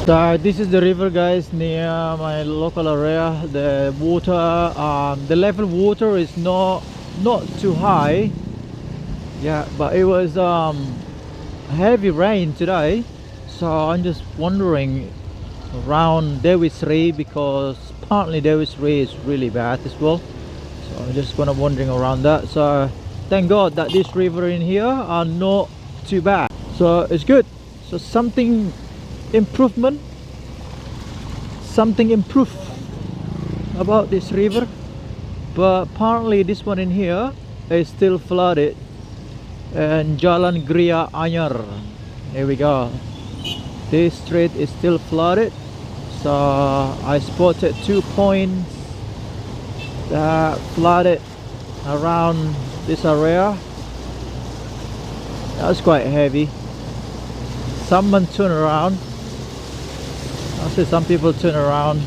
So this is the river, guys, near my local area. The water, the level of water is not too high. Yeah, but it was heavy rain today, so I'm just wondering around Dewi Sri, because apparently Dewi Sri is really bad as well. So I'm just gonna wandering around that. So thank God that this river in here are not too bad. So it's good. So something improvement, something improved about this river. But apparently this one in here is still flooded. And Jalan Gria Anyar, here we go. This street is still flooded. So I spotted 2 points that flooded around this area. That's quite heavy. Someone turn around. I see some people turn around.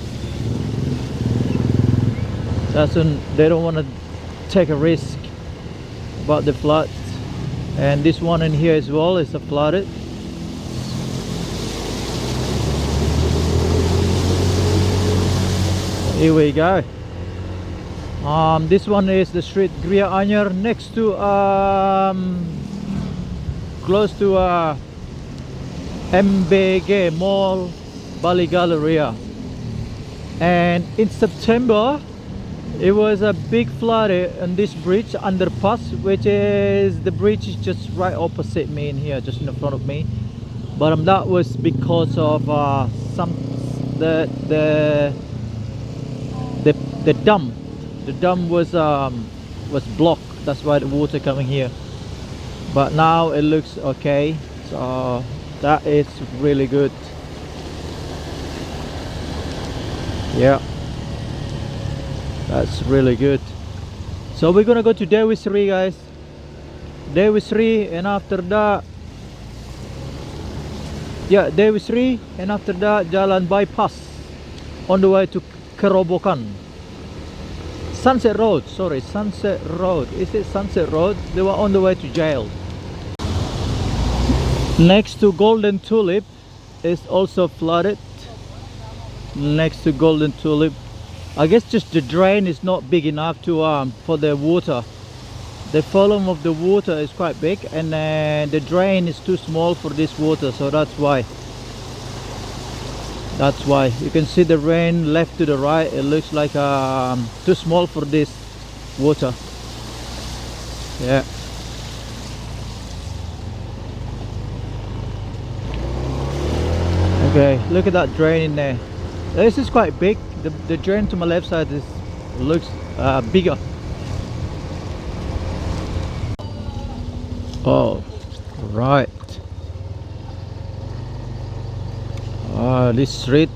They don't want to take a risk about the floods. And this one in here as well is flooded. Here we go. This one is the street Gria Anyar, next to close to MBG Mall, Bali Galleria. And in September it was a big flood on this bridge underpass, which is the bridge is just right opposite me in here, just in front of me. But that was because of the dam. The dam was blocked. That's why the water coming here. But now it looks okay. So that is really good. Yeah. That's really good. So we're gonna go to Dewi Sri, guys. Dewi Sri, and after that, yeah, Dewi Sri, and after that Jalan Bypass on the way to Kerobokan. Sunset Road, sorry, Sunset Road. Is it Sunset Road? They were on the way to jail. Next to Golden Tulip is also flooded. Next to Golden Tulip, I guess just the drain is not big enough to for the water. The volume of the water is quite big, and the drain is too small for this water, so that's why. That's why you can see the rain left to the right. It looks like too small for this water. Yeah. Okay, look at that drain in there. This is quite big. The drain to my left side looks bigger. Oh, right. This street.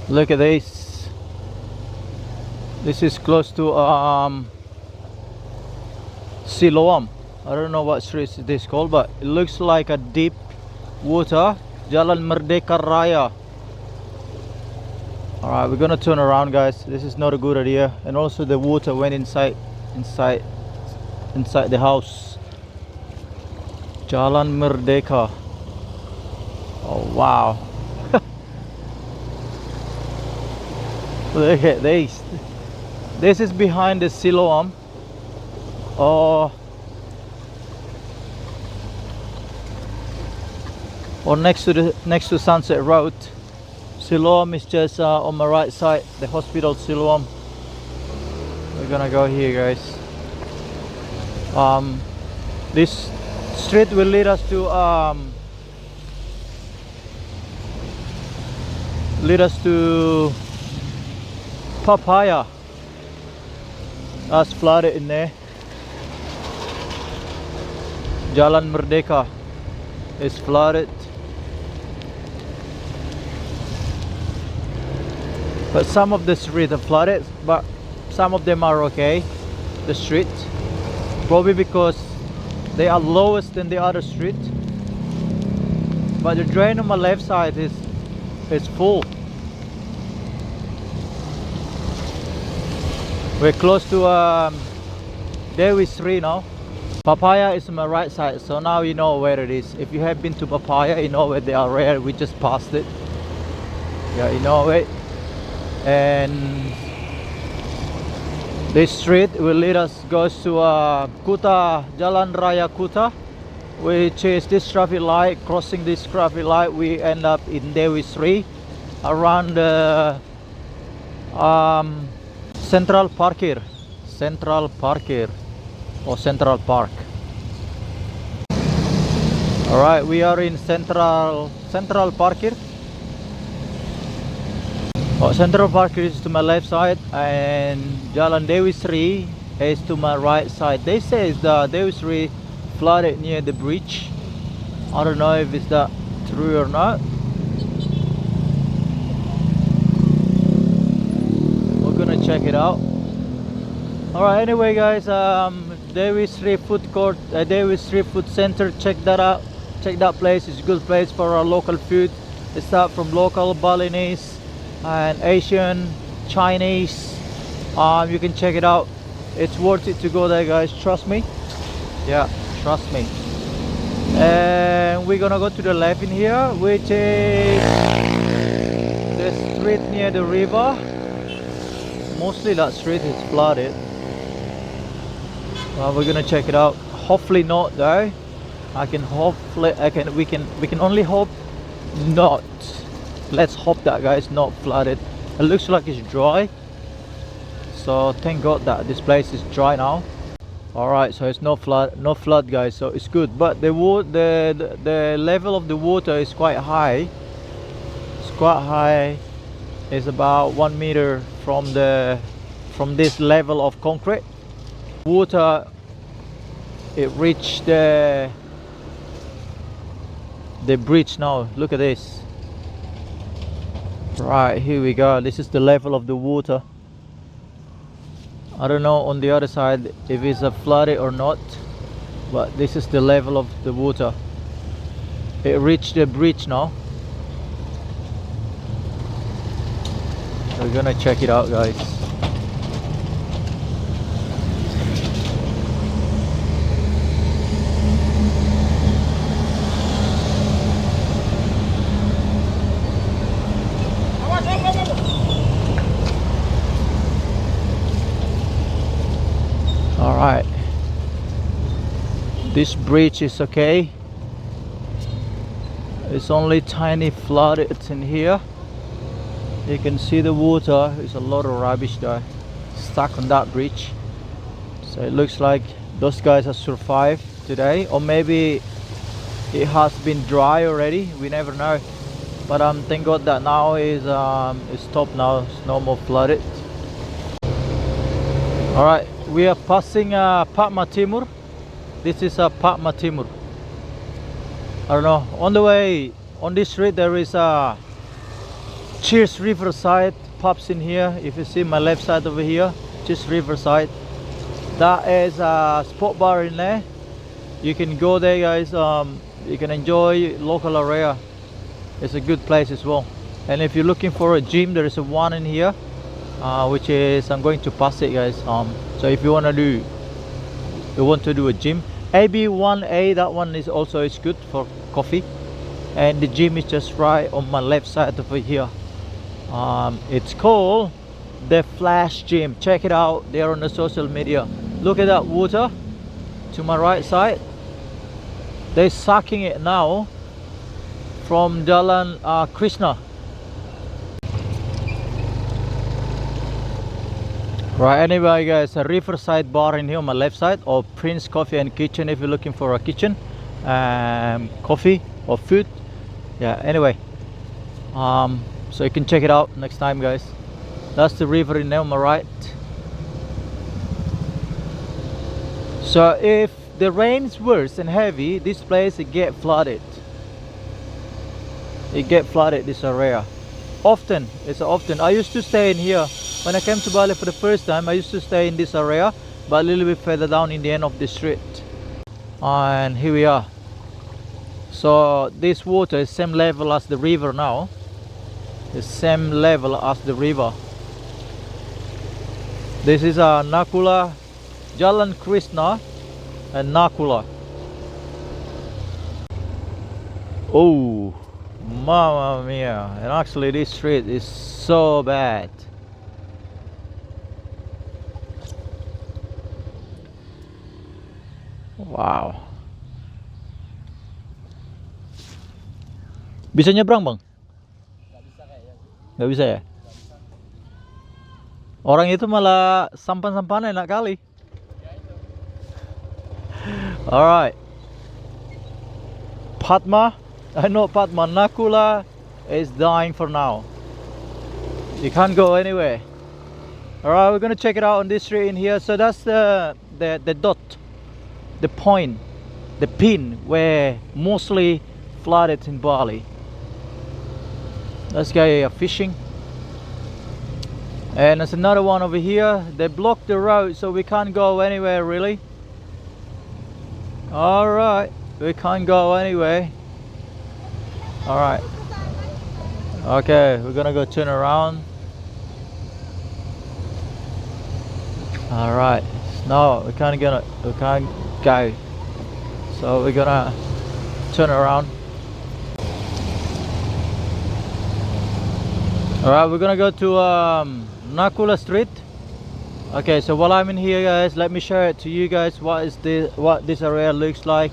Look at this. This is close to Siloam. I don't know what street this is called, but it looks like a deep water. Jalan Merdeka Raya. Alright, we're gonna turn around, guys. This is not a good idea. And also the water went inside the house. Jalan Merdeka. Oh wow. Look at this. This is behind the Siloam. Or next to Sunset Road. Siloam is just on my right side, the hospital Siloam. We're gonna go here, guys. This street will lead us to Papaya. That's flooded in there. Jalan Merdeka is flooded. But some of the streets are flooded, but some of them are okay. The street, probably because they are lowest than the other street. But the drain on my left side is full. We're close to Dewi Sri now. Papaya is on my right side, so now you know where it is. If you have been to Papaya, you know where they are rare. We just passed it. Yeah, you know it. And this street will lead us goes to Kuta, Jalan Raya Kuta, which is this traffic light. Crossing this traffic light, we end up in Dewi Sri, around the Central Park here. Central Park here, or Central Park. All right, we are in Central Park here. Oh, Central Park is to my left side, and Jalan Dewi Sri is to my right side. They say the Dewi Sri flooded near the bridge. I don't know if it's that true or not. We're gonna check it out. Alright, anyway guys, Dewi Sri Food Court, Dewi Sri Food Center, check that out. Check that place. It's a good place for our local food. It's start from local Balinese and Asian, Chinese. You can check it out. It's worth it to go there, guys. Trust me. Yeah, trust me. And we're gonna go to the left in here, which is the street near the river. Mostly that street is flooded. We're gonna check it out. Hopefully not though. We can only hope not. Let's hope that guys not flooded. It looks like it's dry, so thank God that this place is dry now. All right, so it's no flood guys, so it's good. But the level of the water is quite high. It's quite high. It's about 1 meter from this level of concrete. Water, it reached the bridge now. Look at this. Right, here we go. This is the level of the water. I don't know on the other side if it's a flooded or not, but this is the level of the water. It reached the bridge now. We're gonna check it out guys. Alright, this bridge is okay. It's only tiny flooded in here. You can see the water. There's a lot of rubbish there stuck on that bridge. So it looks like those guys have survived today, or maybe it has been dry already. We never know. But thank God that now is stopped now. It's no more flooded. Alright, we are passing Patma Timur. This is Patma Timur. I don't know. On the way on this street there is a Cheers Riverside pubs in here. If you see my left side over here, Cheers Riverside. That is a sport bar in there. You can go there guys. You can enjoy local area. It's a good place as well. And if you're looking for a gym, there is a one in here. Which is I'm going to pass it guys. So if you want to do a gym, AB1A, that one is also good for coffee. And the gym is just right on my left side over here. It's called the Flash Gym. Check it out. They're on the social media. Look at that water to my right side. They're sucking it now from Jalan Krishna. Right, anyway guys, a Riverside bar in here on my left side, or Prince Coffee and Kitchen if you're looking for a kitchen, coffee or food. Yeah, anyway, so you can check it out next time guys. That's the river in there on my right. So if the rain's worse and heavy, this place it get flooded. It get flooded, this area. Often, it's often. I used to stay in here. When I came to Bali for the first time, I used to stay in this area, but a little bit further down in the end of the street. And here we are. So this water is same level as the river now. The same level as the river. This is Nakula, Jalan Krishna. and Nakula. Oh, mamma mia! And actually, this street is so bad. Wow. Bisa nyebrang bang? Nggak bisa ya? Orang itu malah sampan-sampan enak kali. Alright. Padma, Padma, Nakula is dying for now. You can't go anywhere. Alright, we're gonna check it out on this street in here. So that's the dot, the point, the pin where mostly flooded in Bali. Let's go fishing. And there's another one over here. They blocked the road so we can't go anywhere really. Alright, we can't go anywhere. Alright. Okay, we're gonna go turn around. Alright. No, we can't go. So we're gonna turn around. Alright, we're gonna go to Nakula Street. Okay, so while I'm in here, guys, let me share it to you guys what this area looks like,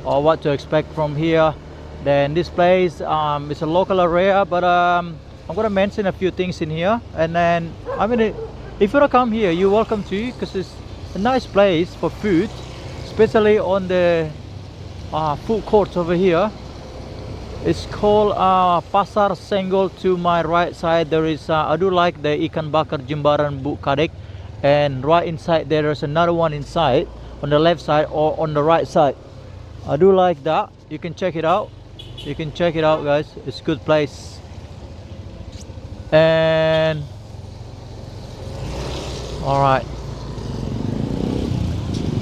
or what to expect from here. Then this place is a local area, but I'm gonna mention a few things in here. And then if you wanna come here, you're welcome to, because it's a nice place for food, especially on the food courts over here. It's called Pasar Senggol. To my right side there is I do like the ikan bakar Jimbaran Bu Kadek, and right inside there's another one inside on the left side or on the right side. I do like that. You can check it out. You can check it out, guys. It's a good place. And alright,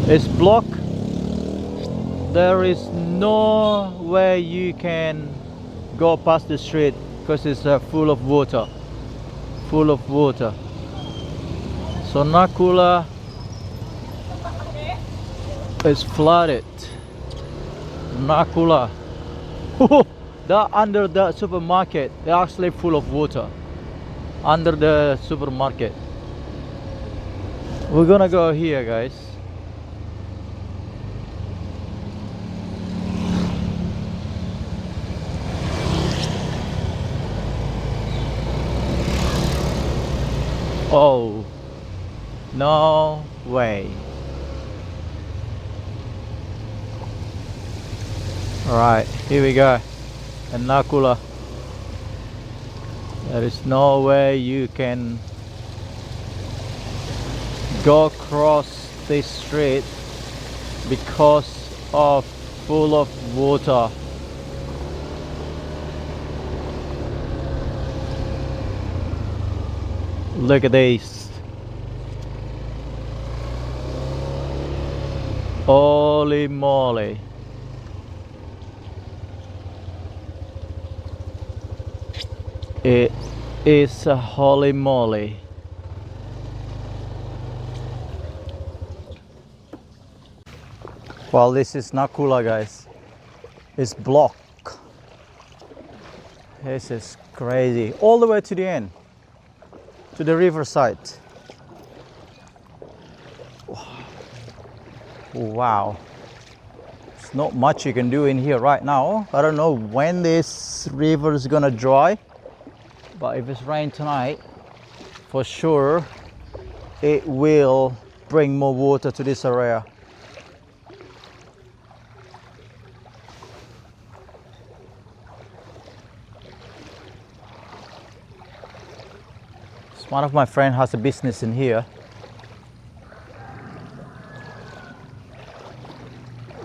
it's blocked. There is no way you can go past the street because it's full of water. Full of water. So Nakula is flooded. Nakula. That under the supermarket, they're actually full of water. Under the supermarket. We're gonna go here, guys. Oh, no way. Alright, here we go. And Nakula. There is no way you can go across this street because of full of water. Look at this. Holy moly. It is a holy moly. Well, this is Nakula, guys. It's blocked. This is crazy. All the way to the end. To the riverside. Wow. There's not much you can do in here right now. I don't know when this river is gonna dry, but if it's rain tonight, for sure it will bring more water to this area. One of my friends has a business in here.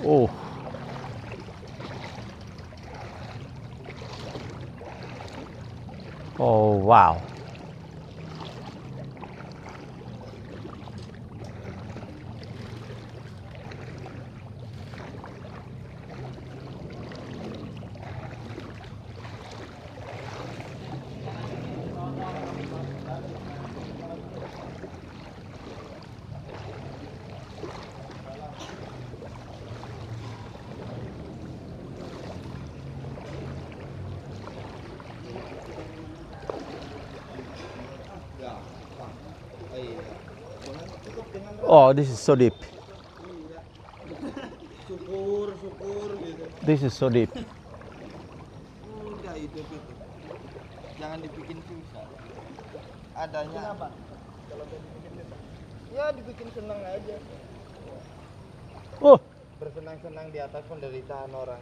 Oh. Oh, wow. Oh, this is so deep. Syukur gitu. This is so deep. Udah itu. Jangan dibikin susah. Adanya apa? Kalau dibikin susah. Ya dibikin senang aja. Oh, Bersenang-senang di atas penderitaan orang.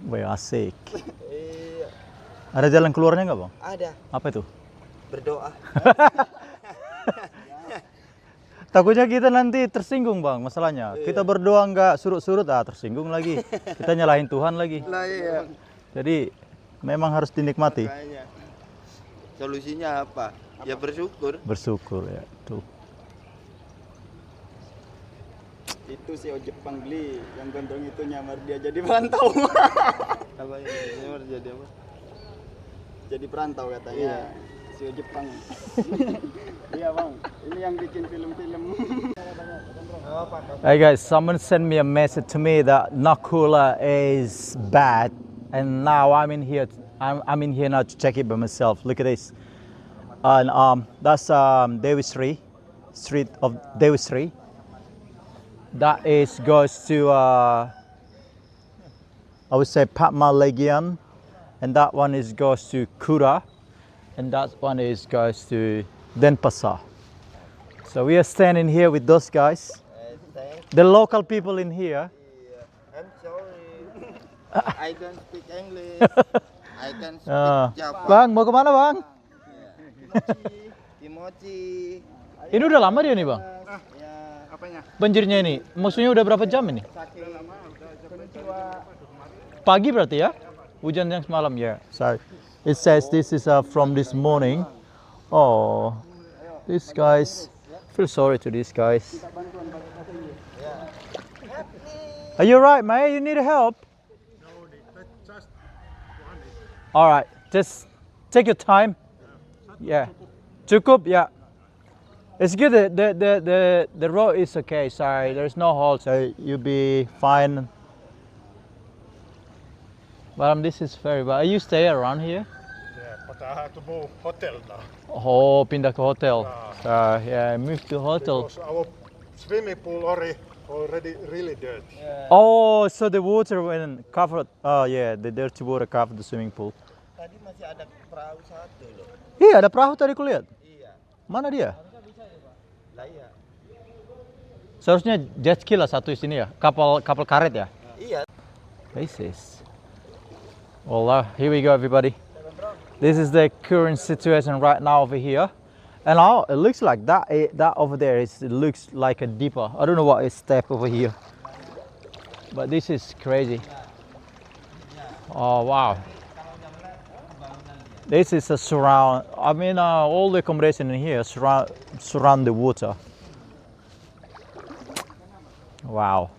wih asik. Iya. Ada jalan keluarnya nggak bang? Ada. Apa itu? Berdoa. Takutnya kita nanti tersinggung bang masalahnya. Kita berdoa nggak surut-surut, tersinggung lagi. Kita nyalahin Tuhan lagi. Lah iya. Jadi memang harus dinikmati. Makanya. Solusinya apa? Ya bersyukur. Bersyukur ya. Tuh. Itu si Jepang beli yang gondrong itu nyamar dia jadi perantau. Apa yang jadi apa? Jadi perantau katanya. Si Jepang. Iya bang, ini yang bikin film-film. Hey guys, someone sent me a message to me that Nakula is bad, and now I'm in here. I'm in here now to check it by myself. Look at this, and that's Dewi Sri, street of Dewi Sri. That is goes to I would say Patma Legian, and that one is goes to Kura, and that one is goes to Denpasar. So we are standing here with those guys, the local people in here. I'm sorry. I don't speak English. I can speak Java. Bang, mau kemana bang? Timoci. Ini udah lama dia nih bang? Ya, Apanya? Banjirnya ini, maksudnya udah berapa jam ini? Pagi berarti ya? Hujan yang semalam ya. Sorry. It says this is from this morning. Oh, these guys. Feel sorry to these guys. Are you right, mate? You need help? All right, just take your time. Yeah, cukup. Yeah, it's good. The road is okay. Sorry, there's no hole, so you'll be fine. But this is very bad. You stay around here? Yeah, but I have to move hotel now. Oh, pindah ke hotel. Yeah, move to hotel. Because our swimming pool already really dirty. Oh, so the water when covered. Oh yeah, the dirty water covered the swimming pool. tadi masih ada perahu satu loh. Iya, ada perahu tadi kulihat. Iya. Mana dia? Lah iya. Seharusnya jet ski lah satu di sini ya. Kapal karet ya. Iya. This is. Well, here we go, everybody. This is the current situation right now over here, and now it looks like that over there it looks like a deeper. I don't know what is step over here, but this is crazy. Oh wow! This is a surround. I mean, all the accommodation in here surround the water. Wow.